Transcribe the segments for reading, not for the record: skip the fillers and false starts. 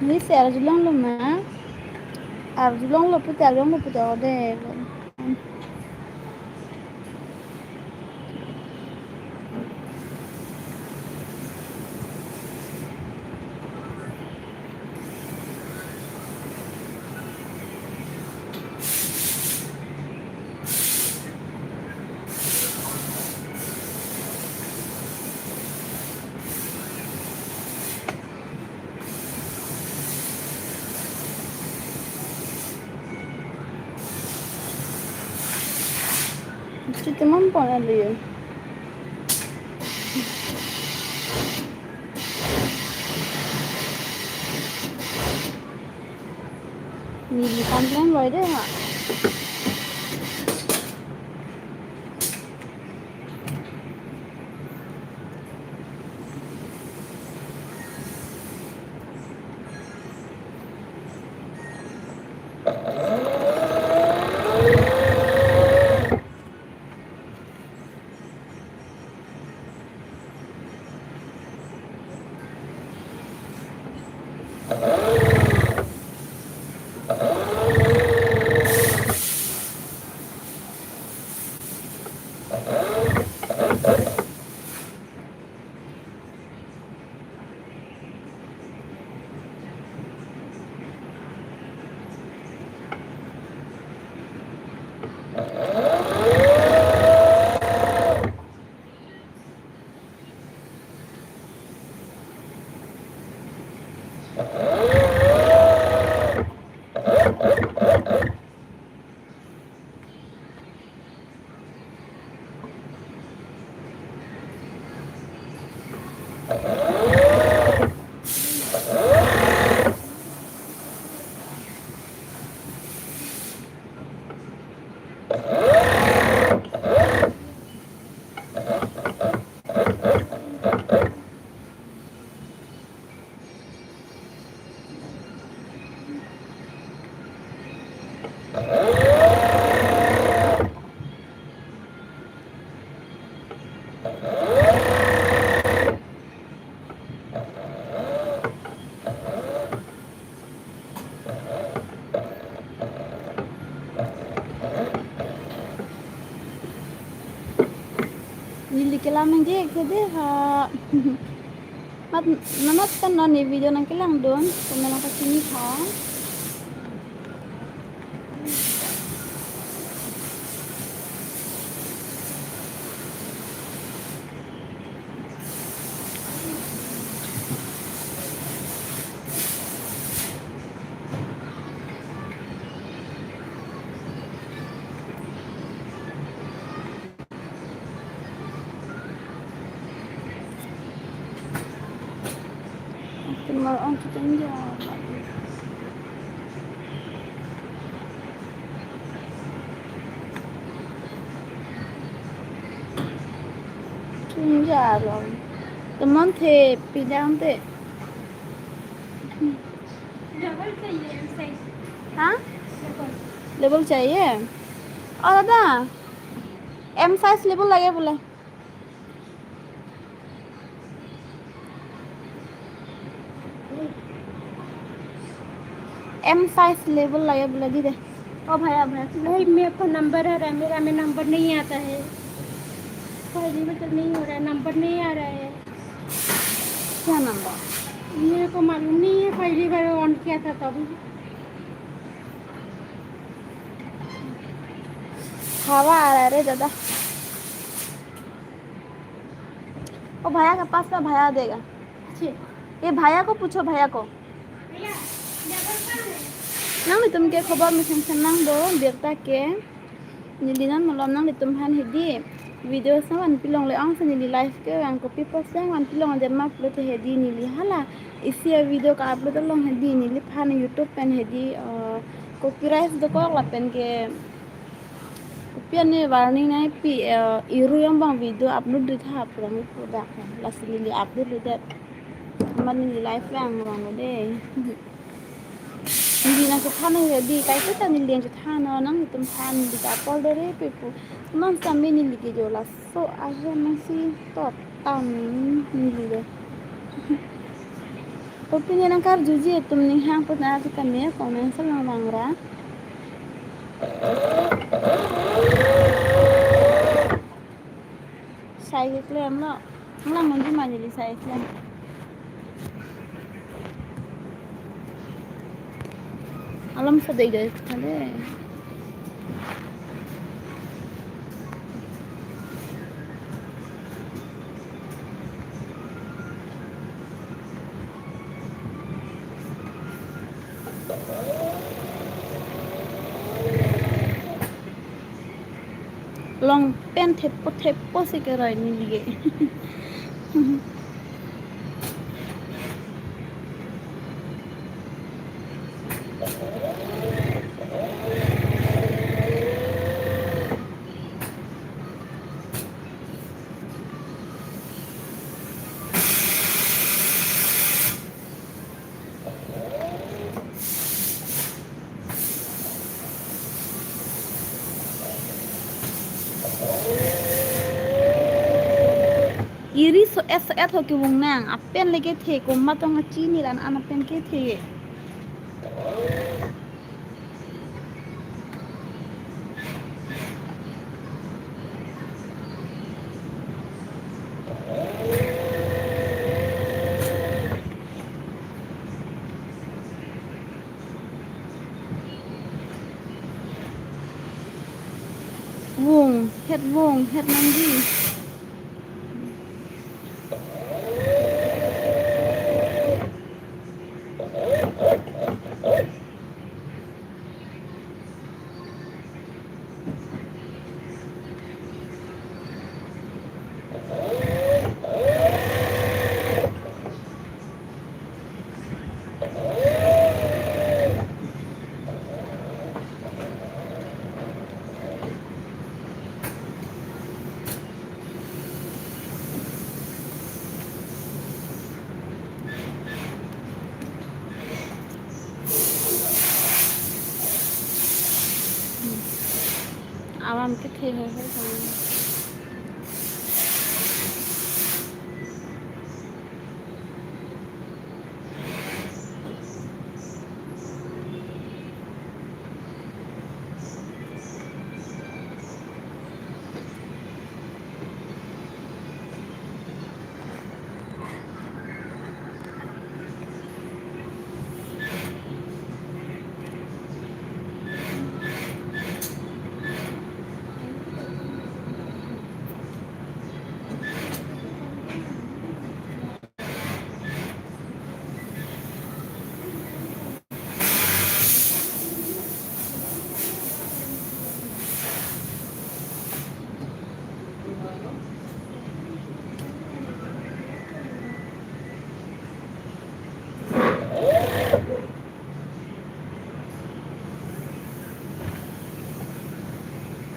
Ni ser julong lo ma. Ar julong lo puta de. Chute mam pon ali. Ni di complain loy de ha. Ni kelam nang je ke de ha. Mat namat kan non ni video nang kelang don. Pemelang kasini ha. Mal on kita ni. Tunja rồi. Teman the pidang te. Double चाहिए M size हाँ double label चाहिए और दादा M size label लगे बोले M size label लगे बोले दीदी ओ भैया भैया भाई मेरे को नंबर आ रहा है मेरा में नंबर नहीं आता है पहली में तो नहीं हो रहा है नंबर नहीं आ रहा है क्या नंबर मेरे को मालूम नहीं है पहली बार ऑन किया था तभी हवा आ रहा है रे दादा ओ भैया के पास में भैया देगा ये भैया को पूछो भैया को nang litum ke khobar mi sen nang do birta ke nilinan malam nang litum han hedi video sa wan pilong le ang sa nili live ke ang copy post sang wan pilong de ma upload hedi nili hala isi video ka upload long hedi nili phan youtube pen hedi copyright do ko la pen ke pian ne warning nai pi iru yang bang video upload de tha prang ko da la nili upload de man nili live ang wan de hindi na kita na ready kahit kita niliyan kita na nang itong pan di kapal dere pepo nang kami niligi jola so aja masih top tam nilile Kopi ni nangkar juji tum ni hang put na tu kami komen sel nang bangra. Sai klem lo. Nang mun ma jadi sai klem. Alam sedai guys. Ade. Long pen tepo sih kira ini lige. Iri so es hoki wong nang apen lege the ko matong chini lan an apen ke the wong het nangi awam ke the ho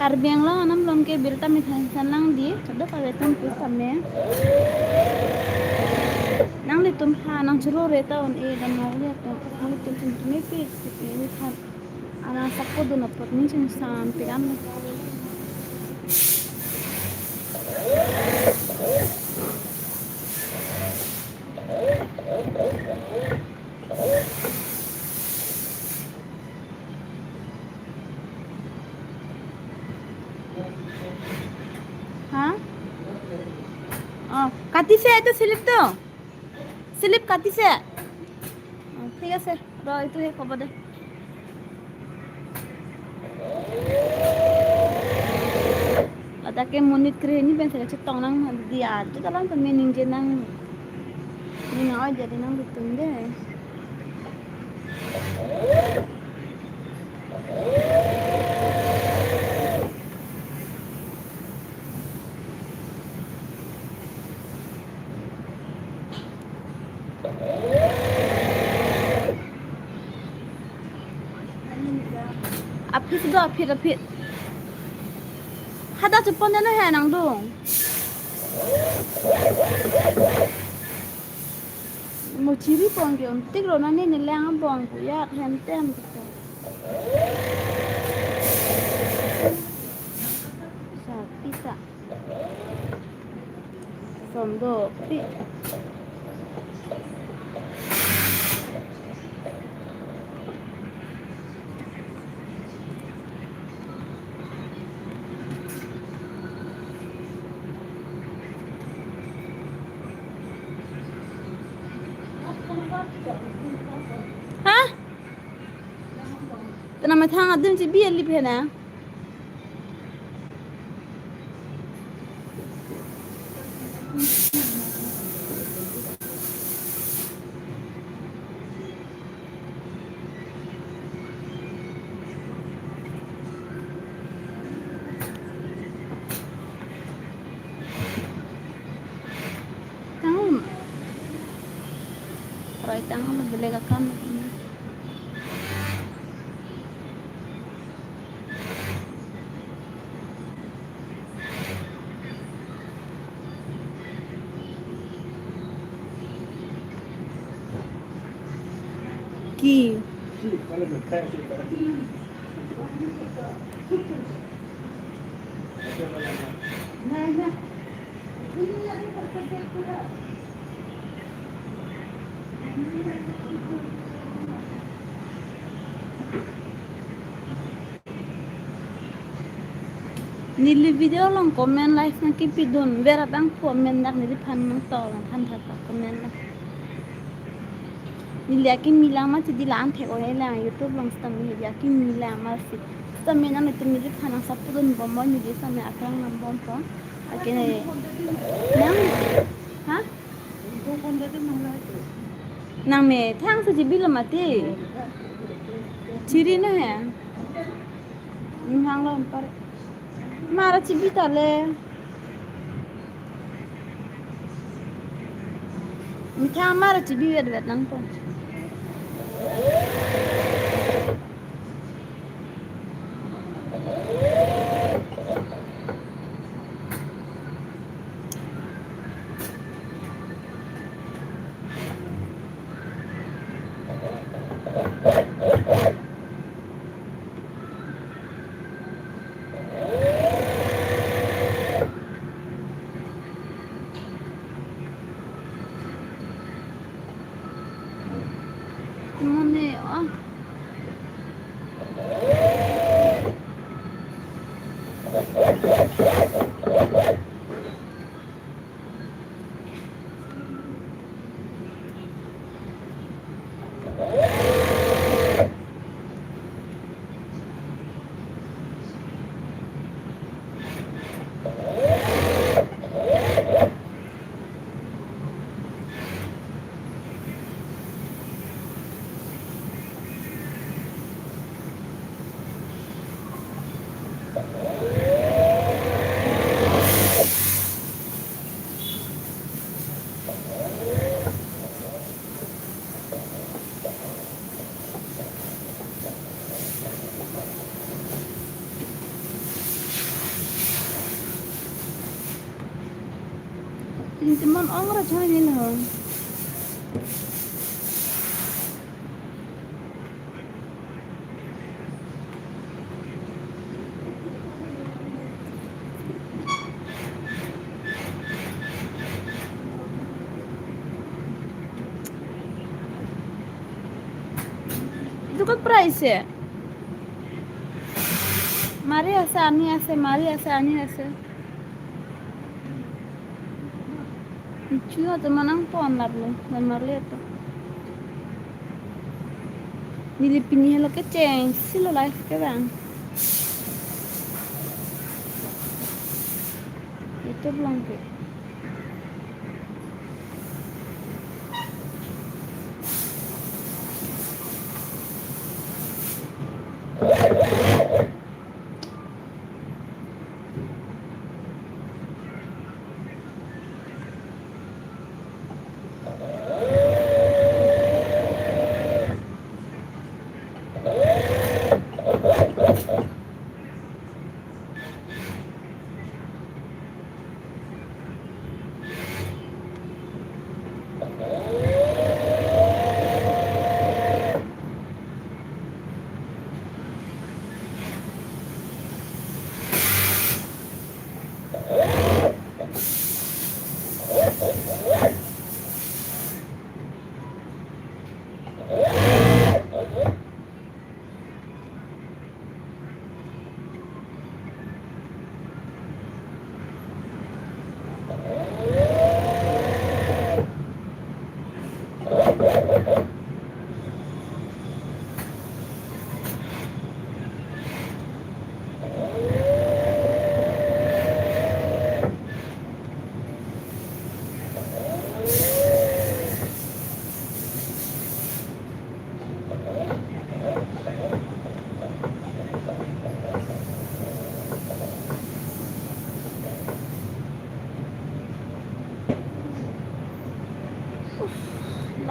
karbiang lo anam lom ke birta mithan sanang di kada paletum pu kame nang litum ha nang churo reta on e dan mo le to nang tum tum me pe ni khan ana sakko do na pot ni chin sam pe am हाँ কাটি সে এটা slip কাটিছে ঠিক আছে ৰ এইটো হে ক'ব দে তাকে মনিত করে নি পেন সে টং nang dia tu talang kan mening je nang ni ngau jadi nang betul deh apit do apit hada cepon na he nang dong mo chiri pong ke tik ro na ni ni lang bong ku ya hen tem sa pisa som do pi Tana mathang adum chi bi ali phena. Tang. Rồi tang mo bele ka kam. Ki. Nili video long comment live na kipidun vera bang comment nak nili pan nang tol pan thata comment na nili akin milang ma ti dilan the o hela YouTube long stam nili akin milang ma si stam na nili nili pan nang sapudun bombo nili stam akrang nam bom po akin nang ha nang me thang sa jibil mati chiri na hai hang lo par Mara cibita le. Mita mara cibi wet nang po. Mone ah. Teman orang rajin ni lah. Itu kan price ya? Mari asa ani asa, mari asa ani asa. Cuma teman ang pon larlo, marli itu. Nilipin helo ke change, silo life ke bang. Itu belum ke.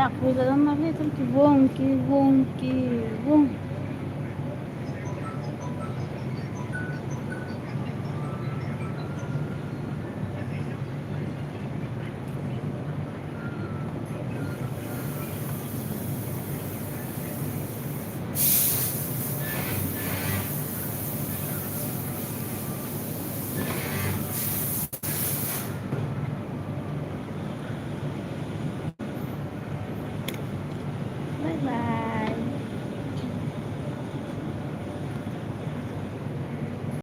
Tak bisa lama itu kibung. Bye bye.